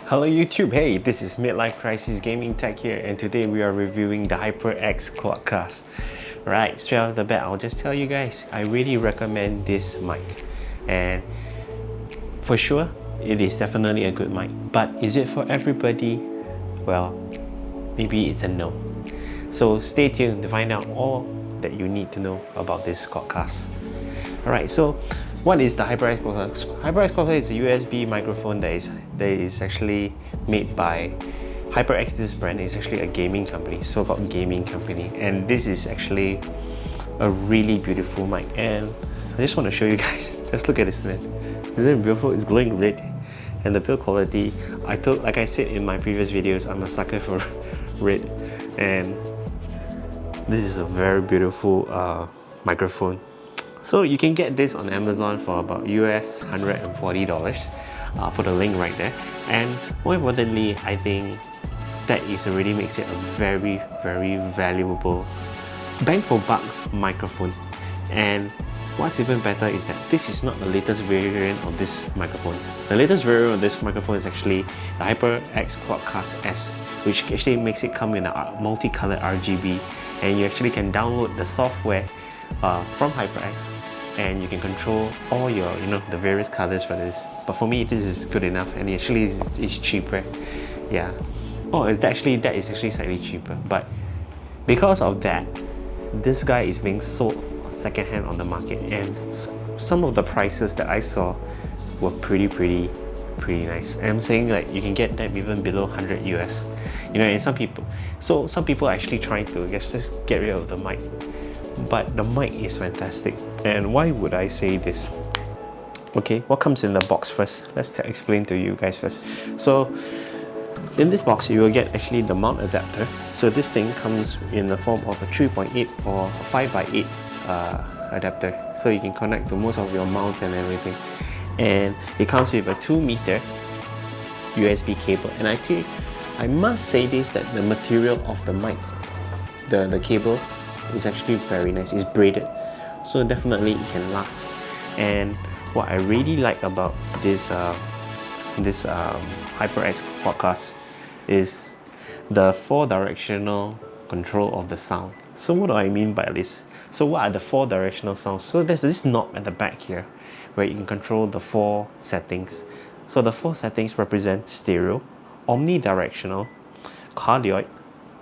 Hello YouTube, hey, this is Midlife Crisis Gaming Tech here, and today we are reviewing the HyperX QuadCast. Right, straight off the bat, I'll just tell you guys, I really recommend this mic. And for sure, it is definitely a good mic. But is it for everybody? Well, maybe it's a no. So stay tuned to find out all that you need to know about this QuadCast. Alright, so what is the HyperX QuadCast? HyperX QuadCast is a USB microphone that is actually made by HyperX. This brand is actually a gaming company, so-called gaming company, and this is actually a really beautiful mic. And I just want to show you guys. Just look at this, man. Isn't it beautiful? It's glowing red, and the build quality. Like I said in my previous videos, I'm a sucker for red, and this is a very beautiful microphone. So you can get this on Amazon for about US $140. I'll put a link right there. And more importantly, I think that already makes it a very, very valuable bang for buck microphone. And what's even better is that this is not the latest variant of this microphone. The latest variant of this microphone is actually the HyperX QuadCast S, which actually makes it come in a multicolored RGB, and you actually can download the software from HyperX, and you can control all your, the various colors for this. But for me, this is good enough, and it actually is cheaper. Yeah. Oh, that is actually slightly cheaper. But because of that, this guy is being sold secondhand on the market, and some of the prices that I saw were pretty nice. And I'm saying like you can get them even below 100 US. And some people are actually trying to just get rid of the mic. But the mic is fantastic. And why would I say this? Okay, what comes in the box first? Let's explain to you guys first. So in this box, you will get actually the mount adapter. So this thing comes in the form of a 3.8 or 5x8 adapter. So you can connect to most of your mounts and everything. And it comes with a 2-meter USB cable. And actually, I must say this, that the material of the mic, the cable, is actually very nice. It's braided, so definitely it can last. And what I really like about this HyperX QuadCast is the 4-directional control of the sound. So what do I mean by this? So what are the 4-directional sounds? So there's this knob at the back here where you can control the 4 settings. So the 4 settings represent stereo, omnidirectional, cardioid,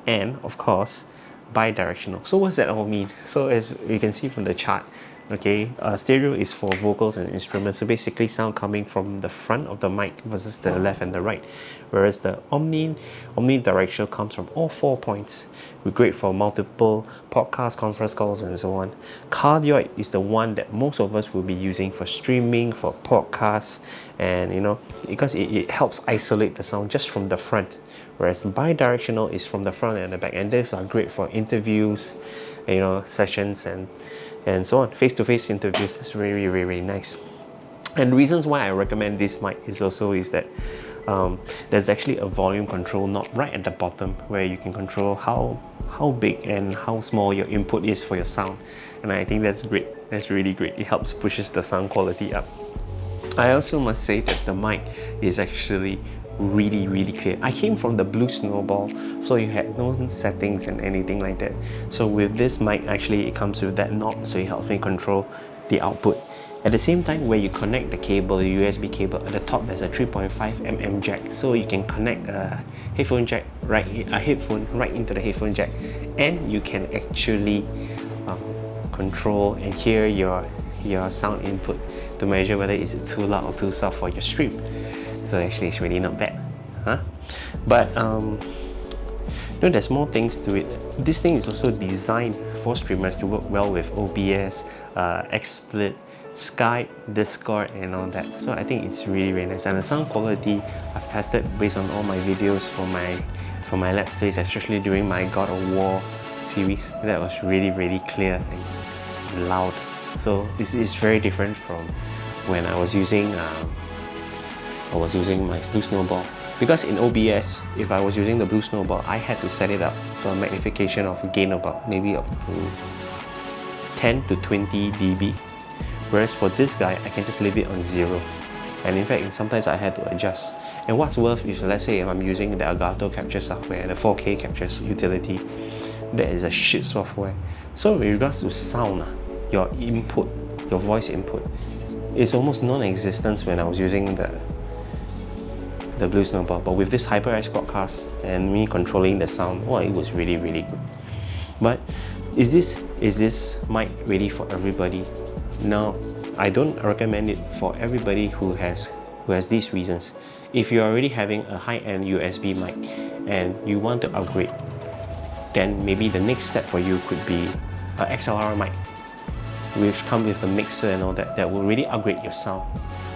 and of course bidirectional. So what's that all mean? So as you can see from the chart, okay, stereo is for vocals and instruments, so basically sound coming from the front of the mic versus the left and the right, whereas the omnidirectional comes from all 4 points. We're great for multiple podcast conference calls and so on. Cardioid is the one that most of us will be using for streaming, for podcasts, and because it helps isolate the sound just from the front, whereas bidirectional is from the front and the back, and these are great for interviews, sessions and so on, face-to-face interviews. That's very nice. And reasons why I recommend this mic is that there's actually a volume control knob right at the bottom where you can control how big and how small your input is for your sound. And I think that's great. That's really great. It helps pushes the sound quality up. I also must say that the mic is actually really clear. I came from the Blue Snowball, so you had no settings and anything like that. So with this mic, actually it comes with that knob, so it helps me control the output. At the same time, where you connect the cable, the USB cable, at the top there's a 3.5mm jack, so you can connect a headphone right into the headphone jack, and you can actually control and hear your sound input to measure whether it's too loud or too soft for your stream. So actually it's really not bad, huh? But there's more things to it. This thing is also designed for streamers to work well with OBS, XSplit, Skype, Discord, and all that. So I think it's really nice. And the sound quality I've tested based on all my videos for my Let's Plays, especially during my God of War series. That was really clear and loud. So this is very different from when I was using my Blue Snowball, because in OBS, if I was using the Blue Snowball, I had to set it up to a magnification of a gain about maybe up to 10 to 20 dB, whereas for this guy I can just leave it on 0. And in fact, sometimes I had to adjust. And what's worth is, let's say if I'm using the Elgato capture software, the 4K capture utility, that is a shit software. So with regards to sound, your input, your voice input, is almost non-existent when I was using the Blue Snowball. But with this HyperX QuadCast and me controlling the sound, well, it was really, really good. But is this mic ready for everybody? No, I don't recommend it for everybody who has these reasons. If you're already having a high-end USB mic and you want to upgrade, then maybe the next step for you could be an XLR mic, which comes with a mixer and all that, that will really upgrade your sound.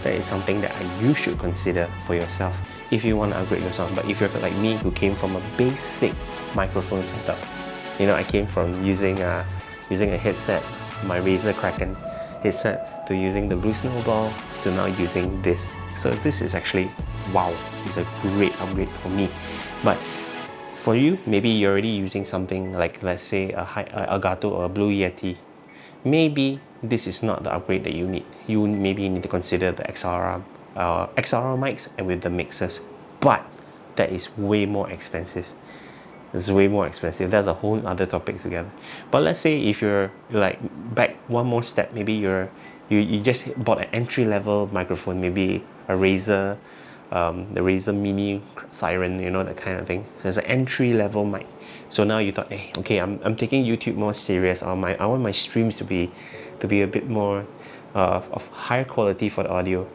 That is something that you should consider for yourself if you want to upgrade your sound. But if you're like me, who came from a basic microphone setup, you know, I came from using a headset, my Razer Kraken headset, to using the Blue Snowball, to now using this. So this is actually, wow, it's a great upgrade for me. But for you, maybe you're already using something like, let's say, a Elgato or a Blue Yeti. Maybe this is not the upgrade that you need. You maybe need to consider the XLR mics and with the mixers. But that is way more expensive. It's way more expensive. That's a whole other topic together. But let's say if you're like back one more step, maybe you just bought an entry-level microphone, maybe a Razer, the Razer Mini Siren, you know, that kind of thing. There's an entry-level mic. So now you thought, hey, okay, I'm taking YouTube more serious. I want my streams to be a bit more of higher quality for the audio.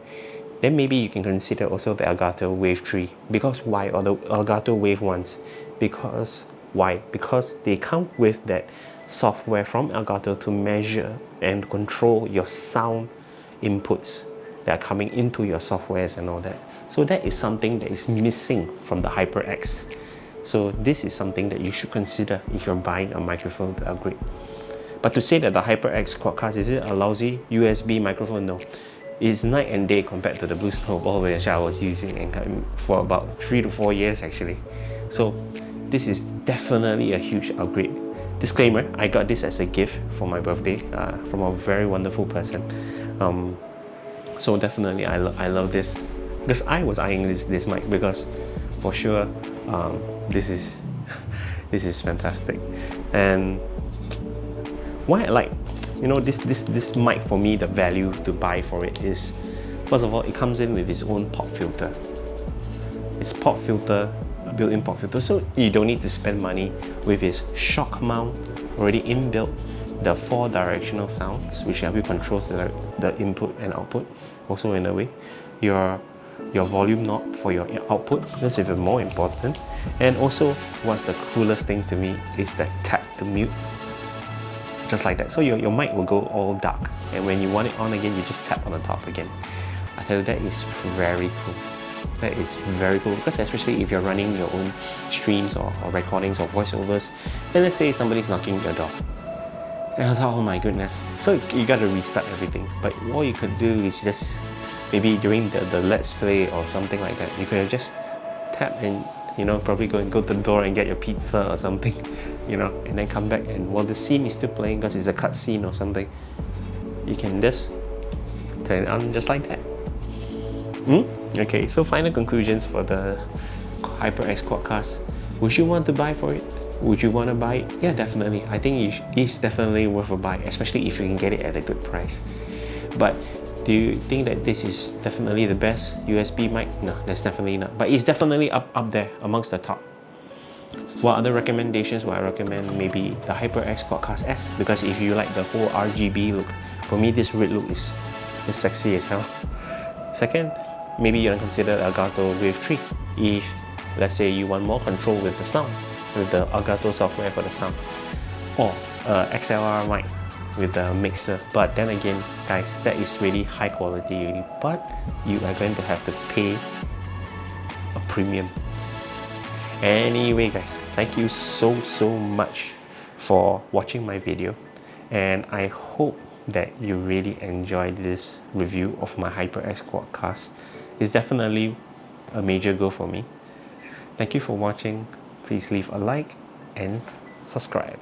Then maybe you can consider also the Elgato Wave 3. Because why? Or the Elgato Wave 1s. Because why? Because they come with that software from Elgato to measure and control your sound inputs that are coming into your softwares and all that. So that is something that is missing from the HyperX. So this is something that you should consider if you're buying a microphone to upgrade. But to say that the HyperX QuadCast, is it a lousy USB microphone? No. It's night and day compared to the Blue Snowball, which I was using for about 3 to 4 years actually. So this is definitely a huge upgrade. Disclaimer, I got this as a gift for my birthday from a very wonderful person. So definitely I love this, because I was eyeing this mic, because for sure this is fantastic. And why I like, you know, this mic, for me, the value to buy for it is, first of all, it comes in with its own pop filter. It's pop filter, a built-in pop filter, so you don't need to spend money with its shock mount already inbuilt, the 4 directional sounds which help you control the input and output. Also, in a way, your volume knob for your output, that's even more important. And also, what's the coolest thing to me is the tap to mute, just like that. So your mic will go all dark, and when you want it on again, you just tap on the top again. I tell you, that is very cool. That is very cool, because especially if you're running your own streams or recordings or voiceovers, then let's say somebody's knocking your door. And I was like, oh my goodness. So you gotta restart everything. But what you could do is just, maybe during the Let's Play or something like that, you could just tap and, you know, probably go to the door and get your pizza or something, you know, and then come back, and while the scene is still playing, because it's a cut scene or something, you can just turn it on just like that. Okay, so final conclusions for the HyperX QuadCast. Would you want to buy for it? Would you want to buy it? Yeah, definitely. I think it's definitely worth a buy, especially if you can get it at a good price. But do you think that this is definitely the best USB mic? No, that's definitely not. But it's definitely up there amongst the top. What other recommendations would I recommend? Maybe the HyperX QuadCast S, because if you like the whole RGB look, for me this red look is sexy as hell. Second, maybe you can consider Elgato Wave 3 if, let's say, you want more control with the sound, with the Elgato software for the sound, or XLR mic with the mixer. But then again, guys, that is really high quality, but you are going to have to pay a premium. Anyway, guys, thank you so much for watching my video, and I hope that you really enjoyed this review of my HyperX QuadCast. It's definitely a major goal for me. Thank you for watching. Please leave a like and subscribe.